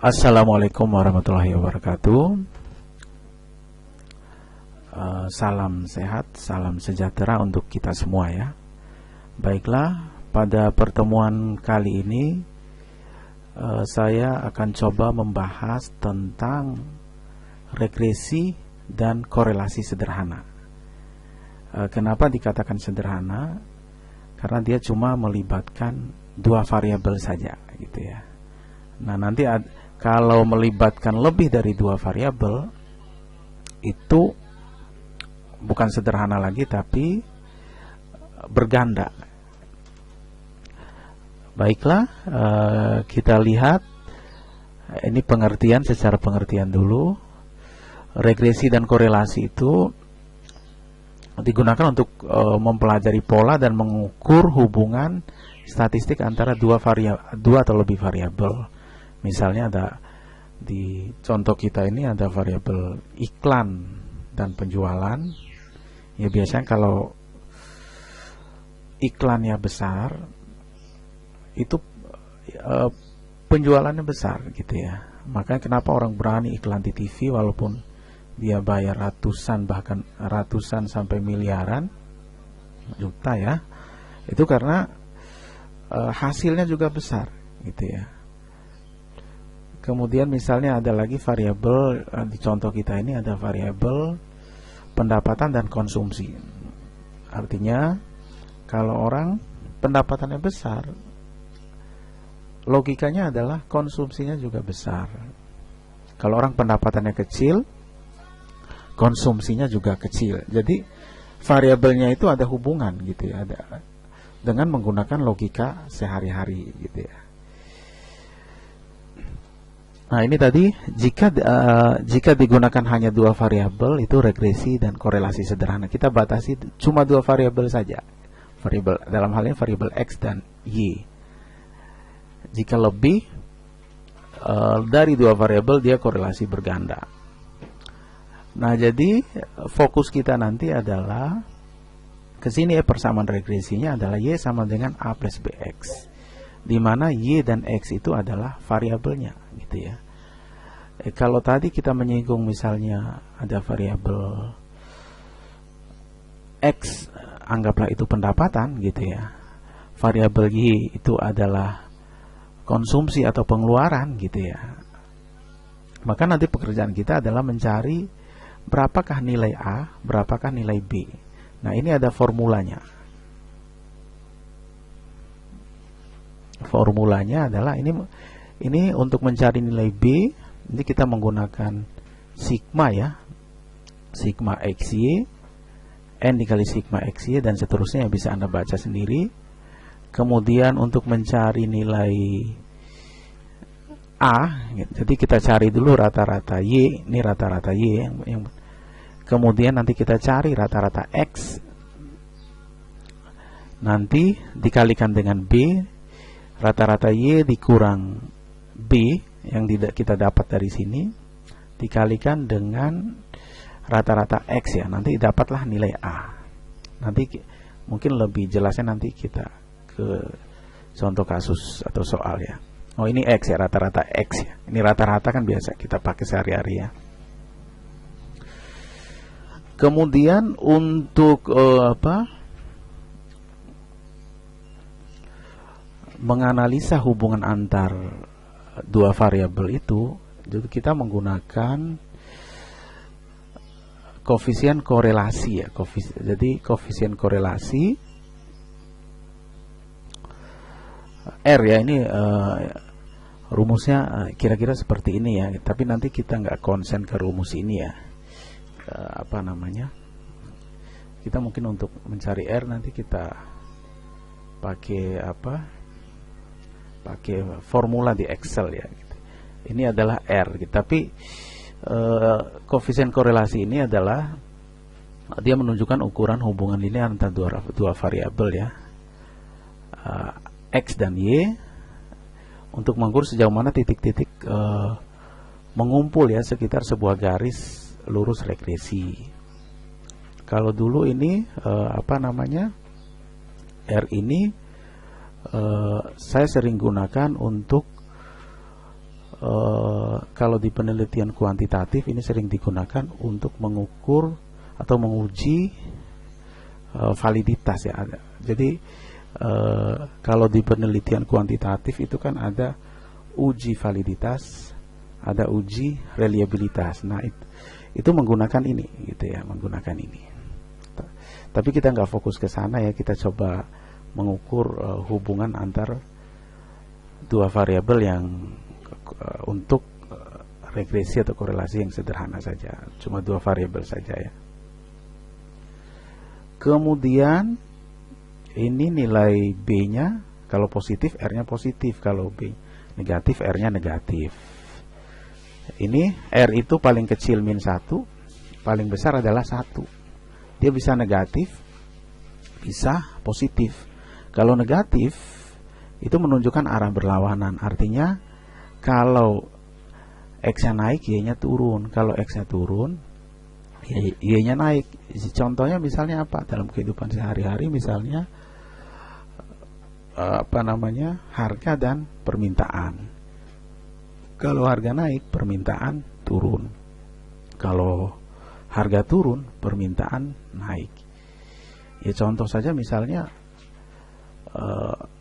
Assalamualaikum warahmatullahi wabarakatuh. Salam sehat, salam sejahtera untuk kita semua ya. Baiklah, pada pertemuan kali ini saya akan coba membahas tentang regresi dan korelasi sederhana. Kenapa dikatakan sederhana? Karena dia cuma melibatkan dua variabel saja gitu ya. Nah, nanti kalau melibatkan lebih dari dua variabel itu bukan sederhana lagi, tapi berganda. Baiklah, kita lihat ini secara pengertian dulu. Regresi dan korelasi itu digunakan untuk mempelajari pola dan mengukur hubungan statistik antara dua atau lebih variabel. Misalnya di contoh kita ini ada variabel iklan dan penjualan. Ya, biasanya kalau iklannya besar itu penjualannya besar gitu ya. Makanya kenapa orang berani iklan di TV walaupun dia bayar ratusan, bahkan ratusan sampai miliaran juta ya. Itu karena hasilnya juga besar gitu ya. Kemudian misalnya ada lagi variabel, di contoh kita ini ada variabel pendapatan dan konsumsi. Artinya kalau orang pendapatannya besar, logikanya adalah konsumsinya juga besar. Kalau orang pendapatannya kecil, konsumsinya juga kecil. Jadi variabelnya itu ada hubungan gitu ya, ada dengan menggunakan logika sehari-hari gitu ya. Nah, ini tadi jika digunakan hanya dua variabel itu regresi dan korelasi sederhana. Kita batasi cuma dua variabel saja. Variabel dalam hal ini variabel X dan Y. Jika lebih dari dua variabel dia korelasi berganda. Nah, jadi fokus kita nanti adalah ke sini ya, persamaan regresinya adalah Y sama dengan A plus BX, di mana Y dan X itu adalah variabelnya gitu ya. Kalau tadi kita menyinggung misalnya ada variabel X, anggaplah itu pendapatan gitu ya. Variabel Y itu adalah konsumsi atau pengeluaran gitu ya. Maka nanti pekerjaan kita adalah mencari berapakah nilai A, berapakah nilai B. Nah, ini ada formulanya. Formulanya adalah ini untuk mencari nilai B, ini kita menggunakan sigma ya. Sigma XY, N dikali sigma XY dan seterusnya, bisa Anda baca sendiri. Kemudian untuk mencari nilai A, jadi kita cari dulu rata-rata Y, ini rata-rata Y yang kemudian nanti kita cari rata-rata X, nanti dikalikan dengan B, rata-rata Y dikurang B yang kita dapat dari sini, dikalikan dengan rata-rata X ya, nanti dapatlah nilai A. Nanti mungkin lebih jelasnya nanti kita ke contoh kasus atau soal ya. Oh, ini X ya, rata-rata X ya. Ini rata-rata kan biasa kita pakai sehari-hari ya. Kemudian untuk menganalisa hubungan antar dua variabel itu, jadi kita menggunakan koefisien korelasi ya. Jadi koefisien korelasi R ya, ini rumusnya kira-kira seperti ini ya. Tapi nanti kita nggak konsen ke rumus ini ya. Kita mungkin untuk mencari R nanti kita pakai pakai formula di Excel ya gitu. Ini adalah R gitu. Tapi koefisien korelasi ini adalah dia menunjukkan ukuran hubungan linear antara dua variabel ya, X dan Y, untuk mengukur sejauh mana titik-titik mengumpul ya sekitar sebuah garis lurus regresi. Kalau dulu ini R ini saya sering gunakan untuk kalau di penelitian kuantitatif ini sering digunakan untuk mengukur atau menguji validitas ya. Jadi kalau di penelitian kuantitatif itu kan ada uji validitas, ada uji reliabilitas. Nah, itu menggunakan ini gitu ya, menggunakan ini. Tapi kita nggak fokus ke sana ya, kita coba mengukur hubungan antar dua variabel yang untuk regresi atau korelasi yang sederhana saja, cuma dua variabel saja ya. Kemudian ini nilai B-nya, kalau positif R-nya positif, kalau B negatif R-nya negatif. Ini R itu paling kecil min 1, paling besar adalah 1. Dia bisa negatif, bisa positif. Kalau negatif itu menunjukkan arah berlawanan, artinya kalau X-nya naik, Y-nya turun. Kalau X-nya turun, Y-nya naik. Contohnya misalnya apa? Dalam kehidupan sehari-hari misalnya harga dan permintaan. Kalau harga naik, permintaan turun. Kalau harga turun, permintaan naik. Ya contoh saja misalnya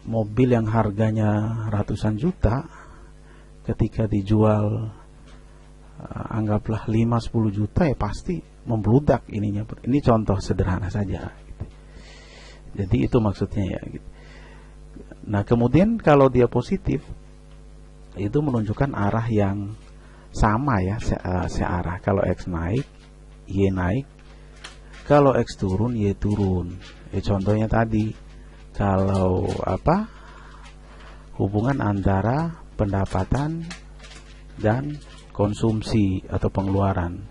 mobil yang harganya ratusan juta ketika dijual anggaplah 5-10 juta ya pasti membludak ininya. Ini contoh sederhana saja gitu. Jadi itu maksudnya ya gitu. Nah kemudian kalau dia positif itu menunjukkan arah yang sama ya, searah. Kalau X naik, Y naik. Kalau X turun, Y turun. Ya contohnya tadi, kalau hubungan antara pendapatan dan konsumsi atau pengeluaran.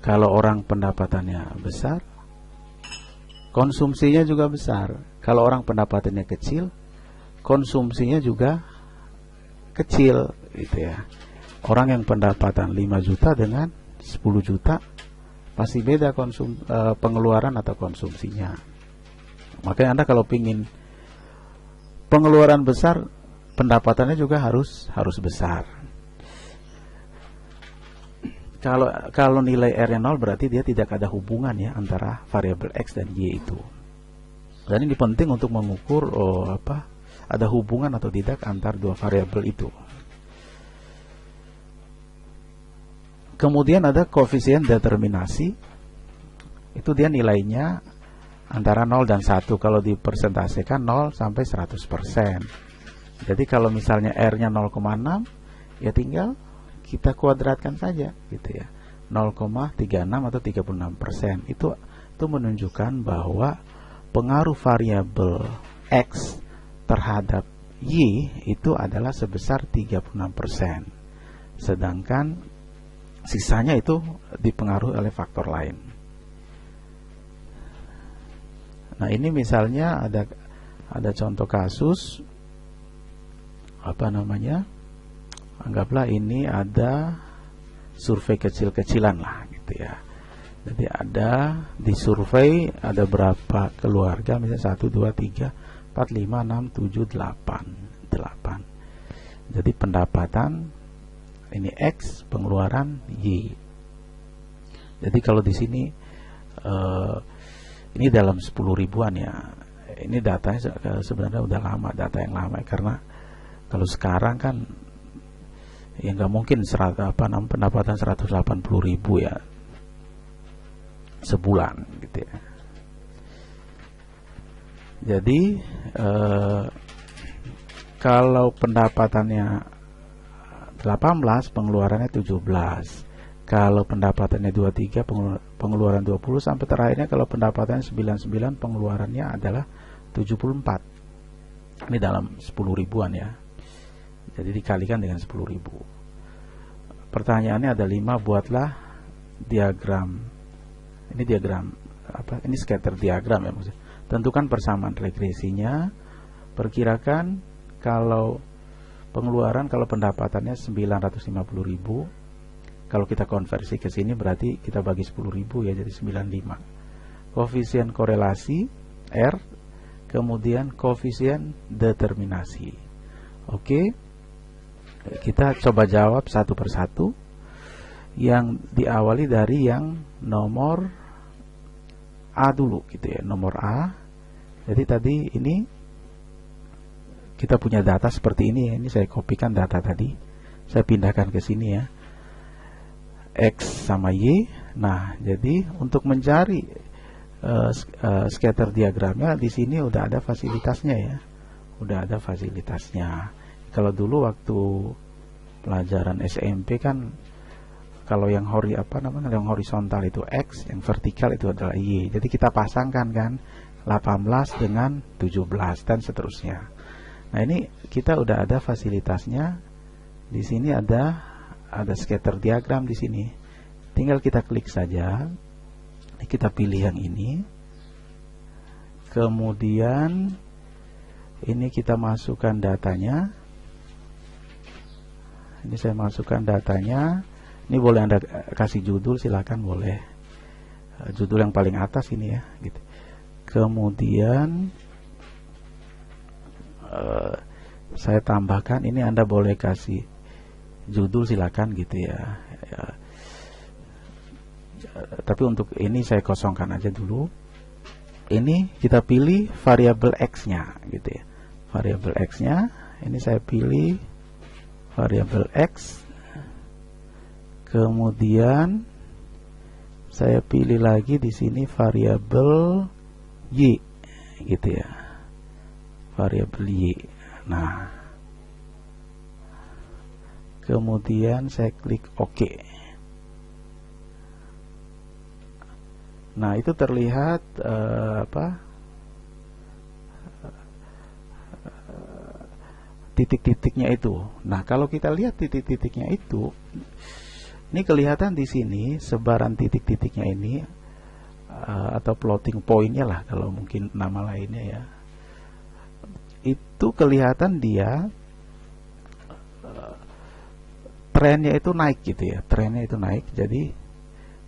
Kalau orang pendapatannya besar, konsumsinya juga besar. Kalau orang pendapatannya kecil, konsumsinya juga kecil gitu ya. Orang yang pendapatan 5 juta dengan 10 juta pasti beda pengeluaran atau konsumsinya. Makanya Anda kalau ingin pengeluaran besar, pendapatannya juga harus besar. Kalau nilai R-nya 0 berarti dia tidak ada hubungan ya antara variabel X dan Y itu. Dan ini penting untuk mengukur ada hubungan atau tidak antar dua variabel itu. Kemudian ada koefisien determinasi. Itu dia nilainya antara 0 dan 1. Kalau dipersentasekan 0 sampai 100%. Jadi kalau misalnya R-nya 0,6 ya tinggal kita kuadratkan saja gitu ya, 0,36 atau 36%. Itu menunjukkan bahwa pengaruh variabel X terhadap Y itu adalah sebesar 36%. Sedangkan sisanya itu dipengaruhi oleh faktor lain. Nah, ini misalnya ada contoh kasus anggaplah ini ada survei kecil-kecilan lah gitu ya. Jadi ada di survei ada berapa keluarga, misalnya 1, 2, 3, 4, 5, 6, 7, 8. Jadi pendapatan ini X, pengeluaran Y. Jadi kalau di sini ini dalam 10 ribuan ya. Ini datanya sebenarnya udah lama, data yang lama karena kalau sekarang kan ya nggak mungkin pendapatan 180.000 ya sebulan gitu ya. Jadi kalau pendapatannya 18, pengeluarannya 17. Kalau pendapatannya 23, pengeluaran 20, sampai terakhirnya kalau pendapatannya 99, pengeluarannya adalah 74. Ini dalam 10 ribuan ya. Jadi dikalikan dengan 10.000. Pertanyaannya ada 5, buatlah diagram. Ini diagram ini scatter diagram ya maksudnya. Tentukan persamaan regresinya. Perkirakan kalau pengeluaran, kalau pendapatannya 950.000. Kalau kita konversi ke sini berarti kita bagi 10.000 ya, jadi 95. Koefisien korelasi R, kemudian koefisien determinasi. Oke. Kita coba jawab satu persatu, yang diawali dari yang nomor A dulu gitu ya, nomor A. Jadi tadi ini kita punya data seperti ini ya. Ini saya kopikan data tadi, saya pindahkan ke sini ya, X sama Y. Nah, jadi untuk mencari scatter diagramnya, di sini udah ada fasilitasnya ya, udah ada fasilitasnya. Kalau dulu waktu pelajaran SMP kan, kalau yang yang horizontal itu X, yang vertikal itu adalah Y. Jadi kita pasangkan kan 18 dengan 17 dan seterusnya. Nah, ini kita udah ada fasilitasnya. Di sini ada scatter diagram di sini. Tinggal kita klik saja. Kita pilih yang ini. Kemudian ini kita masukkan datanya. Ini saya masukkan datanya. Ini boleh Anda kasih judul, silakan boleh. Judul yang paling atas ini ya, gitu. Kemudian saya tambahkan ini, Anda boleh kasih judul silakan gitu ya. Tapi untuk ini saya kosongkan aja dulu. Ini kita pilih variabel X-nya gitu ya. Variabel X-nya ini saya pilih variabel X. Kemudian saya pilih lagi di sini variabel Y gitu ya. Variabel Y. Nah, kemudian saya klik OK. Nah, itu terlihat titik-titiknya itu. Nah, kalau kita lihat titik-titiknya itu, ini kelihatan di sini sebaran titik-titiknya ini, atau plotting point-nya lah kalau mungkin nama lainnya ya. Itu kelihatan dia trennya itu naik gitu ya. Trennya itu naik. Jadi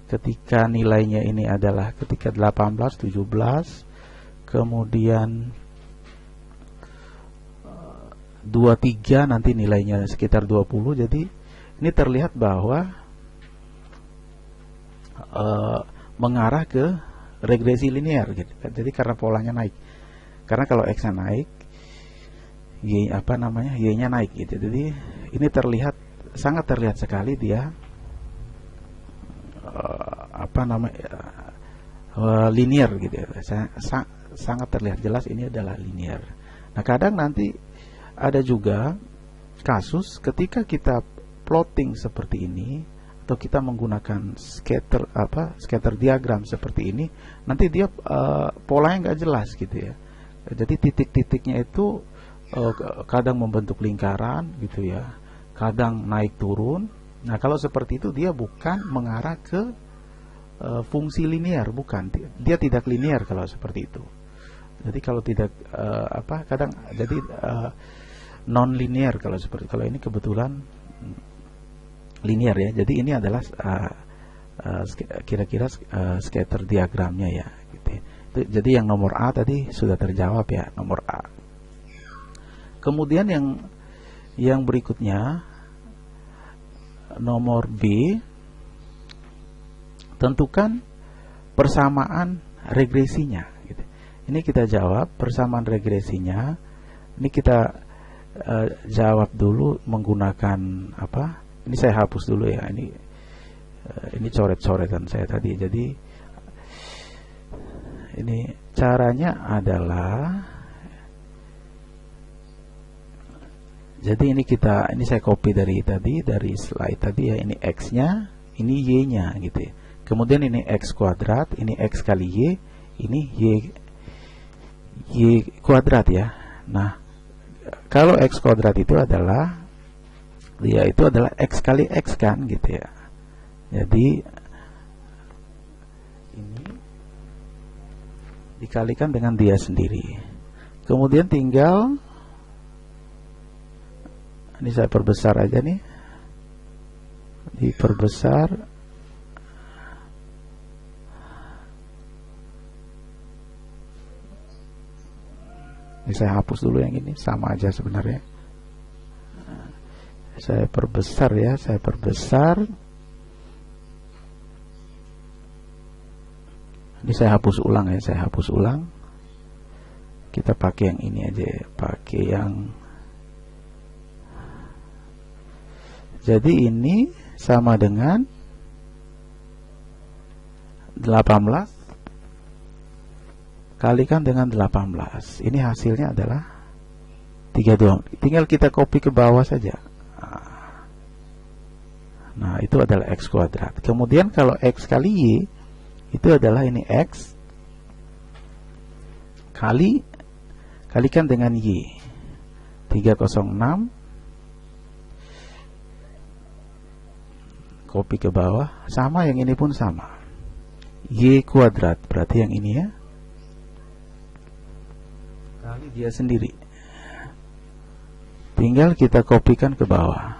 ketika nilainya ini adalah ketika 18, 17, kemudian 23 nanti nilainya sekitar 20. Jadi ini terlihat bahwa mengarah ke regresi linear gitu. Jadi karena polanya naik. Karena kalau X-nya naik, Y-nya naik gitu. Jadi ini sangat terlihat sekali dia linear gitu ya. Sangat terlihat jelas ini adalah linear. Nah, kadang nanti ada juga kasus ketika kita plotting seperti ini, atau kita menggunakan scatter diagram seperti ini, nanti dia polanya nggak jelas gitu ya. Jadi titik-titiknya itu kadang membentuk lingkaran gitu ya, kadang naik turun. Nah, kalau seperti itu dia bukan mengarah ke fungsi linear, bukan. Dia tidak linear kalau seperti itu. Jadi kalau tidak kadang jadi non linear kalau ini kebetulan linear ya. Jadi ini adalah kira-kira scatter diagramnya ya gitu. Jadi yang nomor A tadi sudah terjawab ya, nomor A. Kemudian yang berikutnya nomor B, tentukan persamaan regresinya gitu. Ini kita jawab persamaan regresinya. Ini kita jawab dulu menggunakan apa? Ini saya hapus dulu ya. Ini coret-coretan saya tadi. Jadi ini caranya adalah, jadi ini saya copy dari slide tadi ya. Ini X-nya, ini Y-nya gitu ya. Kemudian ini X kuadrat, ini X kali Y, ini Y kuadrat ya. Nah, kalau X kuadrat itu adalah X kali X kan gitu ya. Jadi ini dikalikan dengan dia sendiri. Kemudian tinggal, ini saya perbesar aja nih, diperbesar. Ini saya hapus dulu yang ini, sama aja sebenarnya. Saya perbesar ya, saya perbesar. Ini saya hapus ulang ya, saya hapus ulang. Kita pakai yang ini aja ya, pakai yang. Jadi ini sama dengan 18 kalikan dengan 18. Ini hasilnya adalah 32. Tinggal kita copy ke bawah saja. Nah, itu adalah X kuadrat. Kemudian kalau X kali Y, itu adalah ini X kalikan dengan Y. 306. Copy ke bawah. Sama, yang ini pun sama. Y kuadrat, berarti yang ini ya. Kali dia sendiri. Tinggal kita kopikan ke bawah.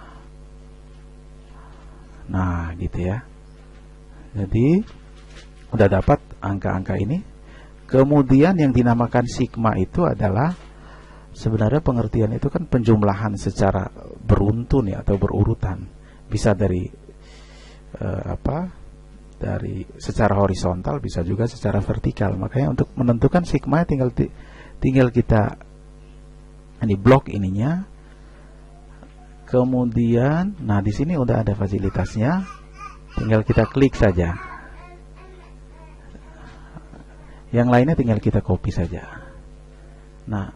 Nah, gitu ya. Jadi udah dapat angka-angka ini. Kemudian yang dinamakan sigma itu adalah, sebenarnya pengertian itu kan penjumlahan secara beruntun ya, atau berurutan. Bisa dari dari secara horizontal, bisa juga secara vertikal. Makanya untuk menentukan sigma tinggal kita ini blok ininya. Kemudian, nah di sini udah ada fasilitasnya, tinggal kita klik saja. Yang lainnya tinggal kita copy saja. Nah,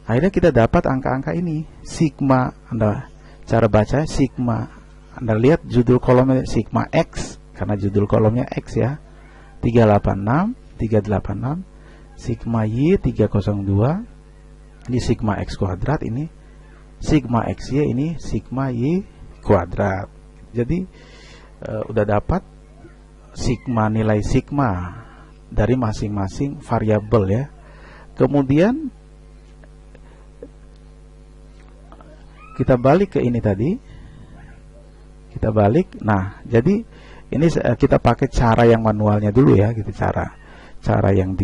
akhirnya kita dapat angka-angka ini. Sigma, Anda cara baca sigma. Anda lihat judul kolomnya sigma X, karena judul kolomnya X ya. 386, sigma Y 302. Ini sigma X kuadrat, ini sigma XY, ini sigma Y kuadrat. Jadi udah dapat sigma, nilai sigma dari masing-masing variabel ya. Kemudian kita balik ke ini tadi. Kita balik. Nah, jadi ini kita pakai cara yang manualnya dulu ya, gitu, cara yang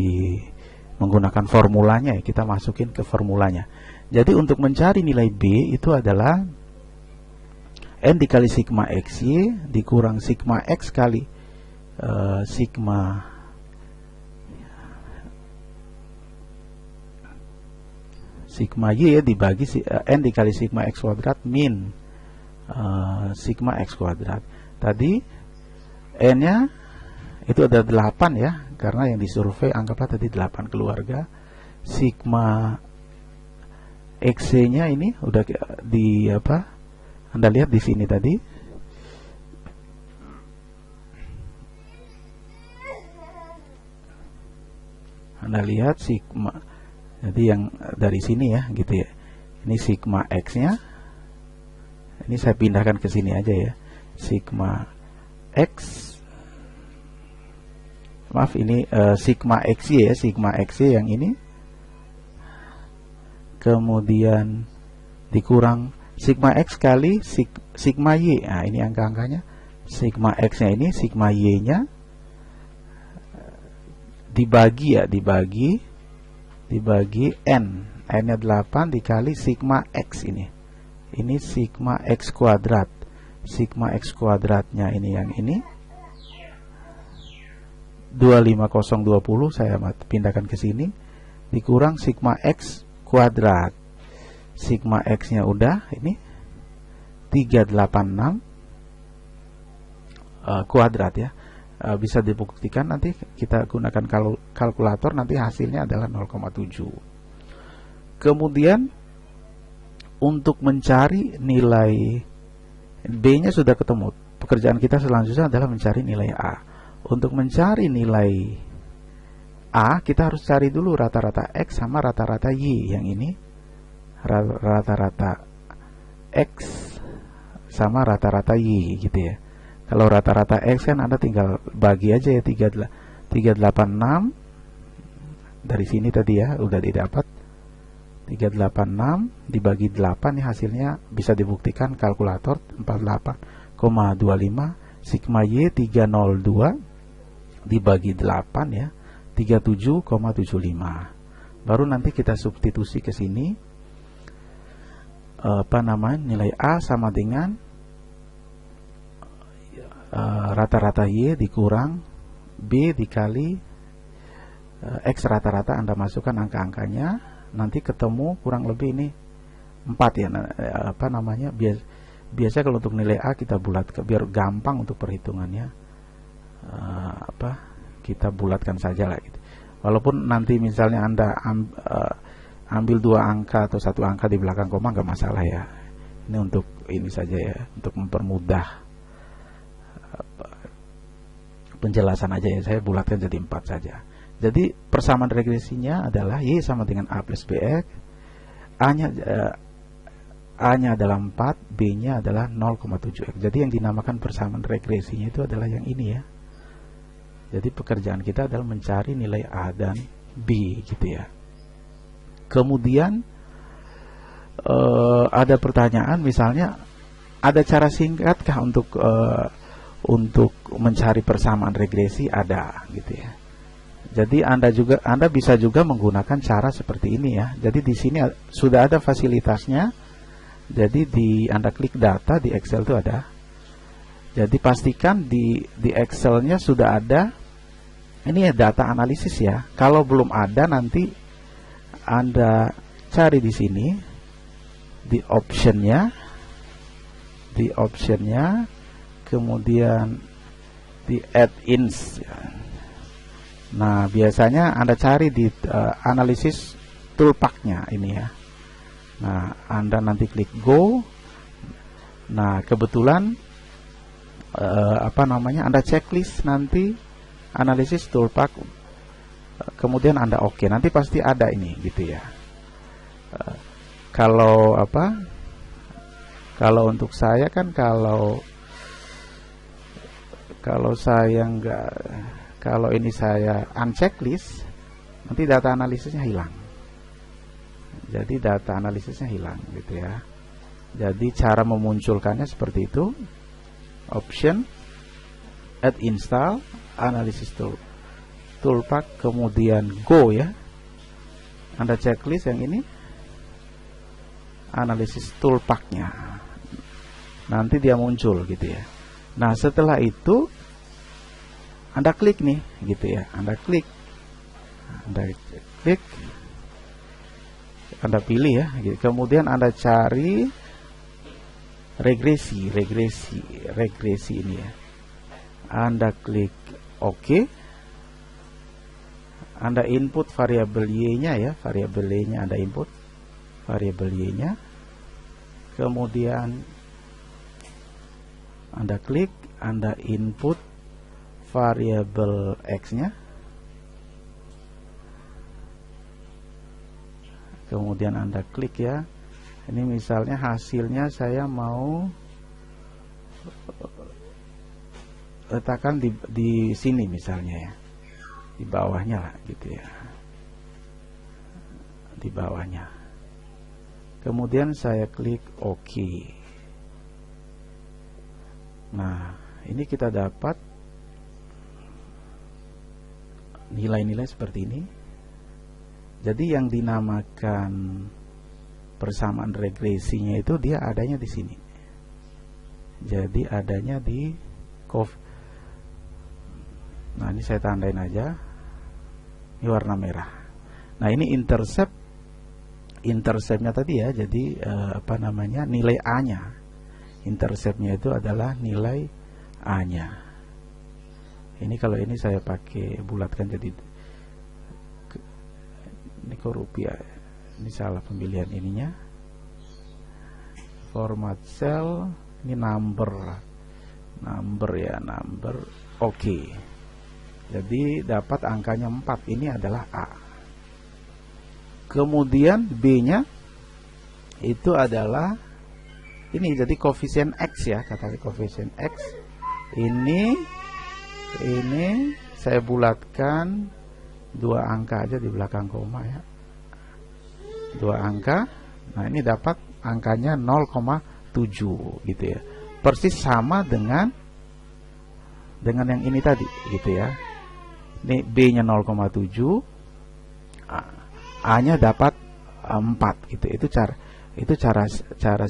menggunakan formulanya ya, kita masukin ke formulanya. Jadi untuk mencari nilai B itu adalah N dikali sigma XY dikurang sigma X kali sigma Y ya, dibagi N dikali sigma X kuadrat min sigma X kuadrat. Tadi N-nya itu ada 8 ya, karena yang disurvei anggaplah tadi 8 keluarga. Sigma XC-nya ini udah di apa? Anda lihat di sini tadi. Anda lihat sigma. Jadi yang dari sini ya, gitu ya. Ini sigma X-nya. Ini saya pindahkan ke sini aja ya. Sigma X. Maaf, ini sigma XY ya, sigma XY yang ini. Kemudian dikurang sigma X kali sigma Y. Nah, ini angka-angkanya. Sigma X-nya ini, sigma Y-nya dibagi ya, dibagi N. N-nya 8 dikali sigma X ini. Ini sigma X kuadrat. Sigma X kuadratnya ini yang ini. 25020 saya pindahkan ke sini. Dikurang sigma X kuadrat. Sigma X-nya udah ini 386 kuadrat ya. Bisa dibuktikan, nanti kita gunakan kalkulator, nanti hasilnya adalah 0,7. Kemudian untuk mencari nilai B-nya sudah ketemu. Pekerjaan kita selanjutnya adalah mencari nilai A. Untuk mencari nilai A, kita harus cari dulu rata-rata X sama rata-rata Y. Yang ini rata-rata X sama rata-rata Y gitu ya. Kalau rata-rata X kan Anda tinggal bagi aja ya, 386 dari sini tadi ya, udah didapat 386 dibagi 8 nih, hasilnya bisa dibuktikan kalkulator 48,25. Sigma Y 302 dibagi 8 ya, 37,75. Baru nanti kita substitusi ke sini. nilai A sama dengan rata-rata Y dikurang B dikali X rata-rata. Anda masukkan angka-angkanya, nanti ketemu kurang lebih ini 4 ya. Biasa kalau untuk nilai A kita bulatkan biar gampang untuk perhitungannya. Kita bulatkan saja lah gitu. Walaupun nanti misalnya Anda ambil 2 angka atau 1 angka di belakang koma nggak masalah ya. Ini untuk ini saja ya, untuk mempermudah penjelasan aja ya. Saya bulatkan jadi 4 saja. Jadi persamaan regresinya adalah Y sama dengan A plus BX. A-nya adalah 4, B-nya adalah 0,7X. Jadi yang dinamakan persamaan regresinya itu adalah yang ini ya. Jadi pekerjaan kita adalah mencari nilai A dan B gitu ya. Kemudian ada pertanyaan, misalnya ada cara singkatkah untuk mencari persamaan regresi? Ada gitu ya. Jadi Anda bisa juga menggunakan cara seperti ini ya. Jadi di sini sudah ada fasilitasnya. Jadi Anda klik data di Excel itu ada. Jadi pastikan di Excel-nya sudah ada. Ini ya data analisis ya. Kalau belum ada nanti Anda cari di sini di option-nya, kemudian di add-ins. Nah, biasanya Anda cari di analisis toolpack-nya ini ya. Nah, Anda nanti klik go. Nah, kebetulan Anda checklist nanti analisis toolpack, kemudian Anda oke. Nanti pasti ada ini gitu ya. Kalau untuk saya kan kalau ini saya unchecklist, nanti data analisisnya hilang. Jadi data analisisnya hilang gitu ya. Jadi cara memunculkannya seperti itu. Option, add install, analysis toolpack, kemudian go ya. Anda checklist yang ini, analisis toolpacknya. Nanti dia muncul gitu ya. Nah, setelah itu Anda klik nih gitu ya. Anda klik, Anda pilih ya gitu. Kemudian Anda cari regresi ini ya. Anda klik OK. Anda input variabel Y-nya ya, variabel Y-nya Anda input, variabel Y-nya. Kemudian Anda klik, Anda input variabel X-nya. Kemudian Anda klik ya. Ini misalnya hasilnya saya mau letakkan di sini misalnya ya. Di bawahnya lah gitu ya. Di bawahnya. Kemudian saya klik OK. Nah, ini kita dapat nilai-nilai seperti ini. Jadi yang dinamakan persamaan regresinya itu dia adanya di sini. Jadi adanya di Nah, ini saya tandain aja. Ini warna merah. Nah, ini interceptnya tadi ya. Jadi nilai A-nya. Interceptnya itu adalah nilai A-nya. Ini kalau ini saya pakai bulatkan jadi ini kok rupiah. Ini salah pemilihan ininya. Format cell, ini number ya, number. Oke. Jadi dapat angkanya 4. Ini adalah A. Kemudian B-nya itu adalah ini, jadi koefisien X ya, kata koefisien X. Ini saya bulatkan 2 angka aja di belakang koma ya. 2 angka. Nah, ini dapat angkanya 0,7 gitu ya. Persis sama dengan yang ini tadi gitu ya. Ini B-nya 0,7, A-nya dapat 4 gitu. Itu cara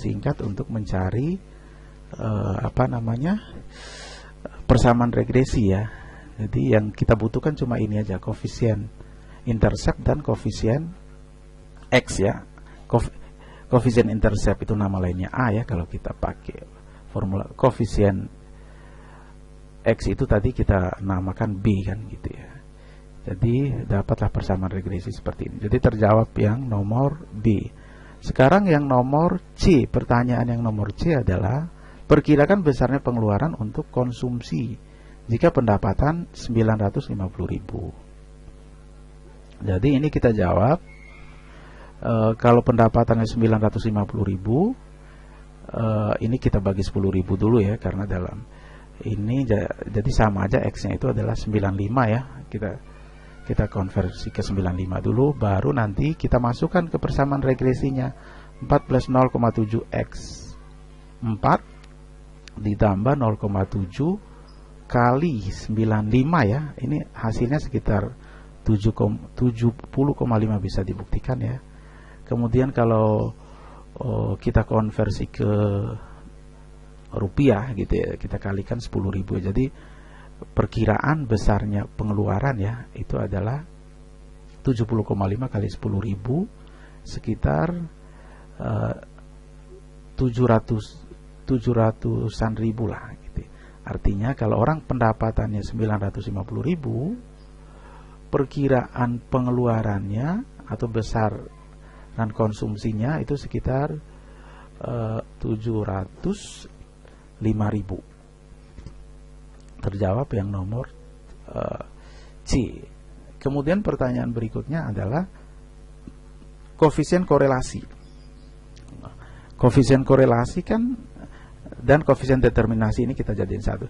singkat untuk mencari persamaan regresi ya. Jadi yang kita butuhkan cuma ini aja, koefisien intercept dan koefisien X ya. Koefisien intercept itu nama lainnya A ya kalau kita pakai formula. Koefisien X itu tadi kita namakan B kan gitu ya. Jadi dapatlah persamaan regresi seperti ini. Jadi terjawab yang nomor B. Sekarang yang nomor C, pertanyaan yang nomor C adalah perkirakan besarnya pengeluaran untuk konsumsi jika pendapatan 950.000. Jadi ini kita jawab, kalau pendapatannya 950.000, ini kita bagi 10.000 dulu ya, karena dalam ini jadi sama aja X-nya itu adalah 95 ya. Kita konversi ke 95 dulu, baru nanti kita masukkan ke persamaan regresinya. 4 plus 0,7 X 4 ditambah 0,7 kali 95 ya. Ini hasilnya sekitar 70,5 bisa dibuktikan ya. Kemudian kalau kita konversi ke rupiah gitu ya, kita kalikan 10.000. Jadi perkiraan besarnya pengeluaran ya itu adalah 70,5 kali 10.000 sekitar 700-an ribu lah gitu. Artinya kalau orang pendapatannya 950.000, perkiraan pengeluarannya atau besaran konsumsinya itu sekitar 705.000. Terjawab yang nomor C. Kemudian pertanyaan berikutnya adalah koefisien korelasi. Koefisien korelasi kan dan koefisien determinasi ini kita jadiin satu.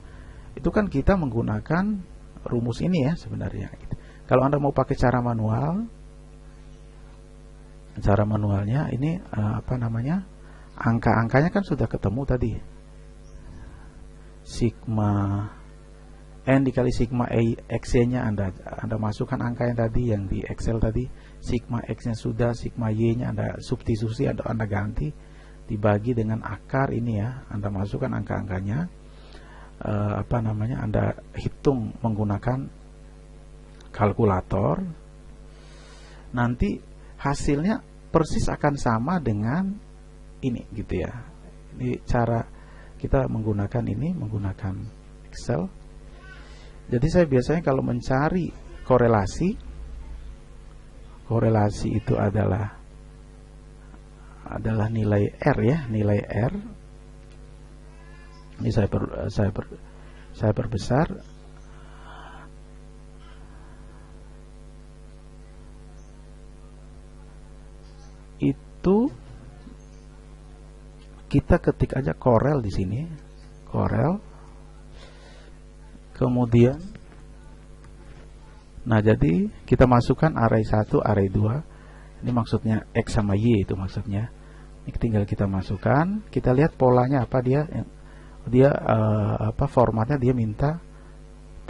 Itu kan kita menggunakan rumus ini ya sebenarnya. Kalau Anda mau pakai cara manualnya ini angka-angkanya kan sudah ketemu tadi. Sigma N dikali sigma X-nya Anda masukkan angka yang tadi yang di Excel tadi, sigma X-nya sudah, sigma Y-nya Anda substitusi atau Anda ganti, dibagi dengan akar ini ya, Anda masukkan angka-angkanya, Anda hitung menggunakan kalkulator, nanti hasilnya persis akan sama dengan ini gitu ya. Ini cara kita menggunakan Excel. Jadi saya biasanya kalau mencari korelasi itu adalah nilai R ya, nilai R. Ini saya perbesar. Itu kita ketik aja korel di sini, korel. Kemudian jadi kita masukkan array 1, array 2. Ini maksudnya X sama Y itu maksudnya. Ini tinggal kita masukkan, kita lihat polanya apa formatnya dia minta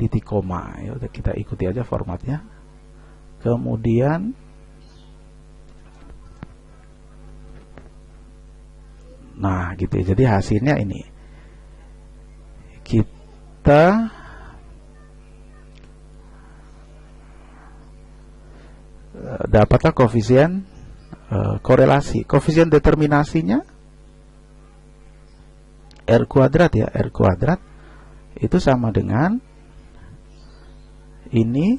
titik koma. Ya udah kita ikuti aja formatnya. Kemudian gitu ya. Jadi hasilnya ini. Kita dapatlah koefisien korelasi. Koefisien determinasinya R kuadrat ya. R kuadrat itu sama dengan ini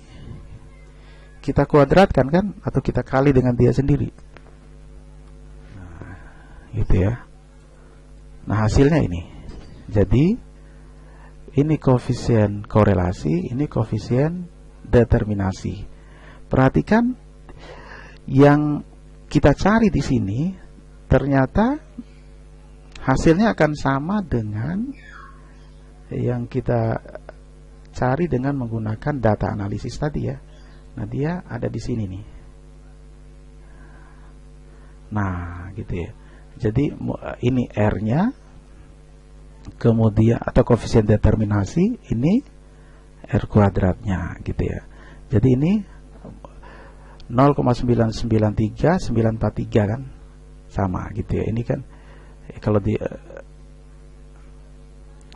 kita kuadratkan kan, atau kita kali dengan dia sendiri. Gitu ya. Hasilnya ini. Jadi ini koefisien korelasi, ini koefisien determinasi. Perhatikan yang kita cari di sini ternyata hasilnya akan sama dengan yang kita cari dengan menggunakan data analisis tadi ya. Dia ada di sini nih. Gitu ya. Jadi ini R-nya, kemudian atau koefisien determinasi, ini R kuadratnya gitu ya. Jadi ini 0,993943 kan. sama gitu ya. Ini kan kalau di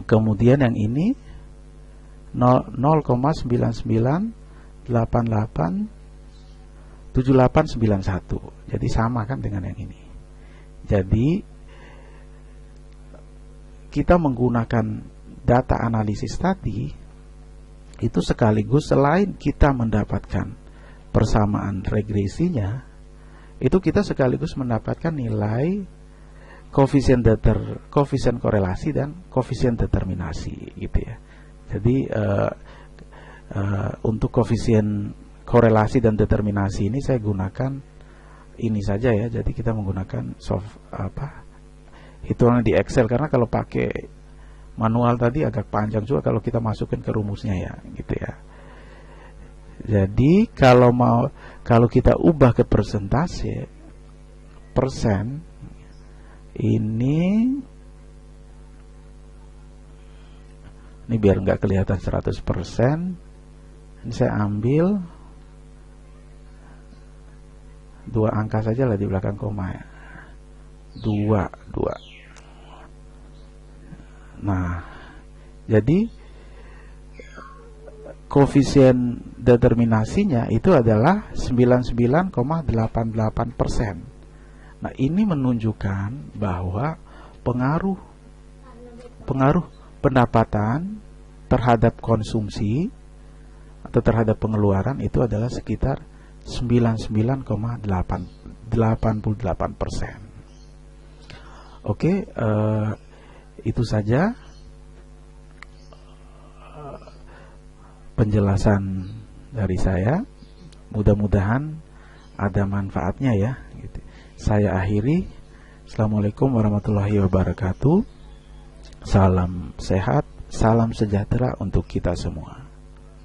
kemudian yang ini 0,99887891. Jadi sama kan dengan yang ini. Jadi kita menggunakan data analisis tadi itu sekaligus selain kita mendapatkan persamaan regresinya, itu kita sekaligus mendapatkan nilai koefisien korelasi dan koefisien determinasi gitu ya. Jadi untuk koefisien korelasi dan determinasi ini saya gunakan ini saja ya. Jadi kita menggunakan hitungan di Excel, karena kalau pakai manual tadi agak panjang juga kalau kita masukkan ke rumusnya ya gitu ya. Jadi kalau kita ubah ke persentase persen, ini biar nggak kelihatan 100%, ini saya ambil 2 angka saja lah di belakang koma ya. 2. Nah, jadi koefisien determinasinya itu adalah 99,88%. Nah, ini menunjukkan bahwa pengaruh pendapatan terhadap konsumsi atau terhadap pengeluaran itu adalah sekitar 99,88%. Oke, itu saja penjelasan dari saya. Mudah-mudahan ada manfaatnya ya. Saya akhiri. Assalamualaikum warahmatullahi wabarakatuh. Salam sehat, salam sejahtera untuk kita semua.